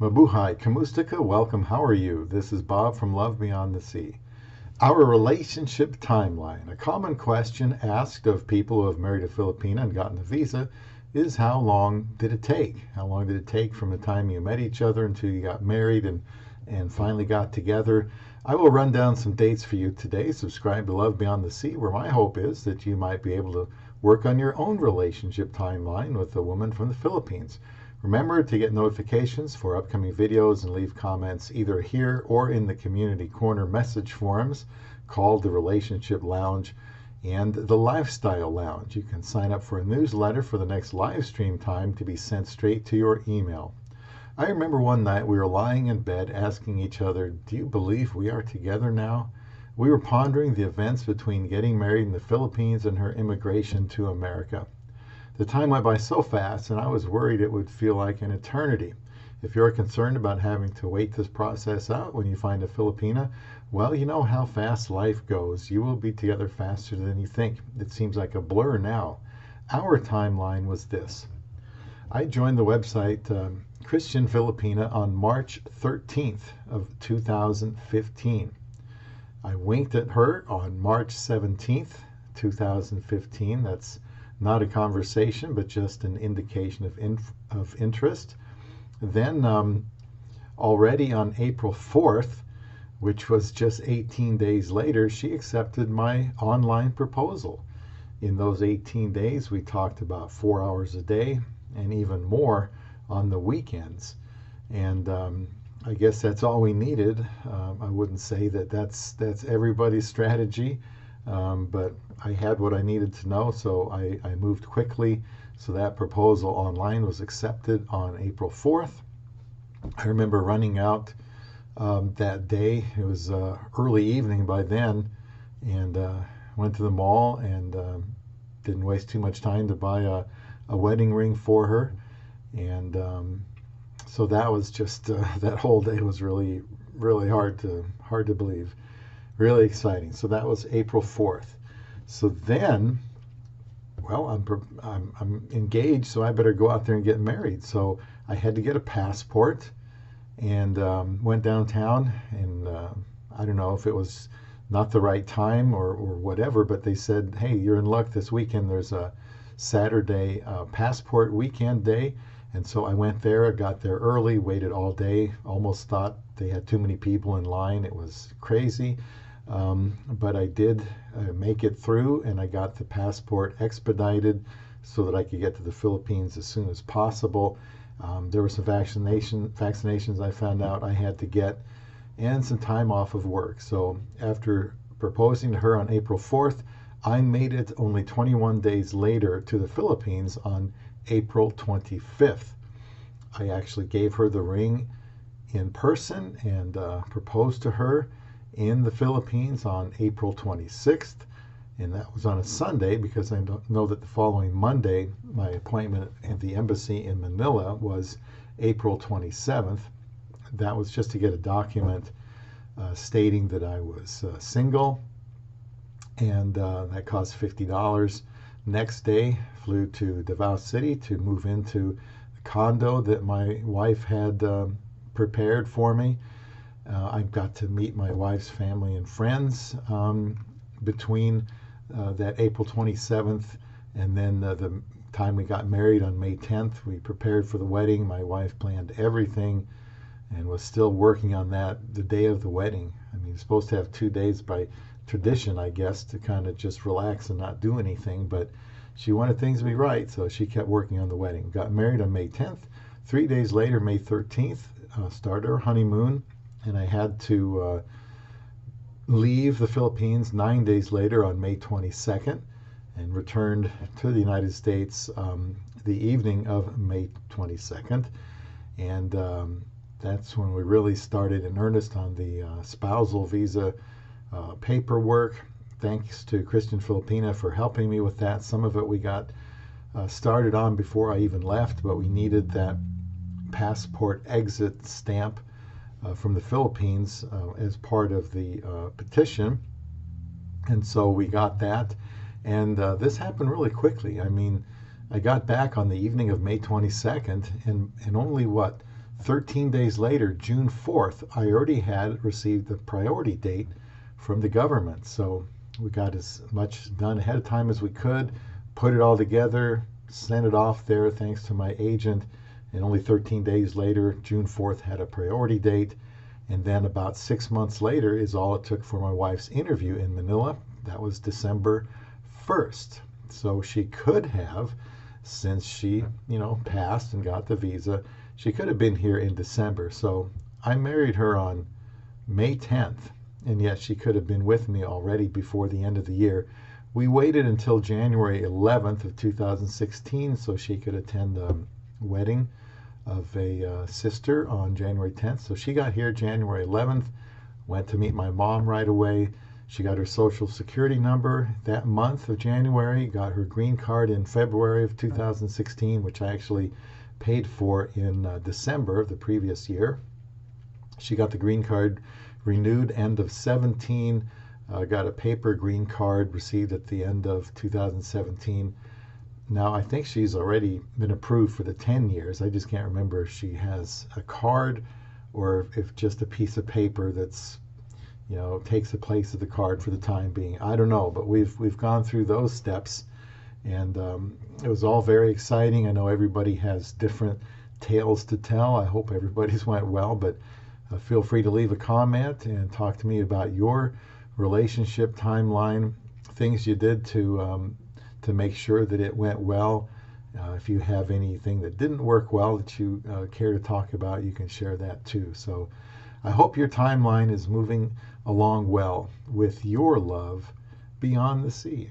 Mabuhay, Kamustika, welcome. How are you? This is Bob from Love Beyond the Sea. Our relationship timeline. A common question asked of people who have married a Filipina and gotten a visa is how long did it take? How long did it take from the time you met each other until you got married and finally got together? I will run down some dates for you today. Subscribe to Love Beyond the Sea, where my hope is that you might be able to work on your own relationship timeline with a woman from the Philippines. Remember to get notifications for upcoming videos and leave comments either here or in the community corner message forums called the Relationship Lounge and the Lifestyle Lounge. You can sign up for a newsletter for the next live stream time to be sent straight to your email. I remember one night we were lying in bed asking each other, do you believe we are together now? We were pondering the events between getting married in the Philippines and her immigration to America. The time went by so fast, and I was worried it would feel like an eternity. If you're concerned about having to wait this process out when you find a Filipina, well, you know how fast life goes. You will be together faster than you think. It seems like a blur now. Our timeline was this. I joined the website Christian Filipina on March 13th of 2015. I winked at her on March 17th, 2015. That's not a conversation, but just an indication of interest. Then already on April 4th, which was just 18 days later, she accepted my online proposal. In those 18 days, we talked about 4 hours a day and even more on the weekends. And I guess that's all we needed. I wouldn't say that that's everybody's strategy, but I had what I needed to know, so I moved quickly. So that proposal online was accepted on April 4th. I remember running out that day. It was early evening by then, and went to the mall and didn't waste too much time to buy a wedding ring for her. And so that was just that whole day was really hard to believe. Really exciting. So that was April 4th. So then, well, I'm engaged, so I better go out there and get married. So I had to get a passport and went downtown. And I don't know if it was not the right time or whatever, but they said, hey, you're in luck this weekend. There's a Saturday passport weekend day. And so I went there. I got there early, waited all day. Almost thought they had too many people in line. It was crazy. But I did make it through, and I got the passport expedited so that I could get to the Philippines as soon as possible. There were some vaccinations I found out I had to get, and some time off of work. So after proposing to her on April 4th, I made it only 21 days later to the Philippines on April 25th. I actually gave her the ring in person and proposed to her in the Philippines on April 26th, and that was on a Sunday because I know that the following Monday my appointment at the embassy in Manila was April 27th. That was just to get a document stating that I was single, and that cost $50. Next day, flew to Davao City to move into the condo that my wife had prepared for me. I got to meet my wife's family and friends between that April 27th and then the time we got married on May 10th. We prepared for the wedding. My wife planned everything and was still working on that the day of the wedding. I mean, you're supposed to have 2 days by tradition, I guess, to kind of just relax and not do anything, but she wanted things to be right, so she kept working on the wedding. Got married on May 10th. 3 days later, May 13th, started our honeymoon. And I had to leave the Philippines 9 days later on May 22nd and returned to the United States the evening of May 22nd. And that's when we really started in earnest on the spousal visa paperwork. Thanks to Christian Filipina for helping me with that. Some of it we got started on before I even left, but we needed that passport exit stamp from the Philippines as part of the petition. And so we got that. And this happened really quickly. I mean, I got back on the evening of May 22nd, and only, 13 days later, June 4th, I already had received the priority date from the government. So we got as much done ahead of time as we could, put it all together, sent it off there thanks to my agent. And only 13 days later, June 4th, had a priority date. And then about 6 months later is all it took for my wife's interview in Manila. That was December 1st. So she could have, since she, passed and got the visa, she could have been here in December. So I married her on May 10th, and yet she could have been with me already before the end of the year. We waited until January 11th of 2016 so she could attend the wedding of a sister on January 10th. So she got here January 11th, went to meet my mom right away. She got her social security number that month of January, got her green card in February of 2016, which I actually paid for in December of the previous year. She got the green card renewed end of 17, got a paper green card received at the end of 2017. Now, I think she's already been approved for the 10 years. I just can't remember if she has a card or if just a piece of paper that's, takes the place of the card for the time being. I don't know, but we've gone through those steps, and it was all very exciting. I know everybody has different tales to tell. I hope everybody's went well, but feel free to leave a comment and talk to me about your relationship timeline, things you did to make sure that it went well. If you have anything that didn't work well that you care to talk about, you can share that too. So I hope your timeline is moving along well with your love beyond the sea.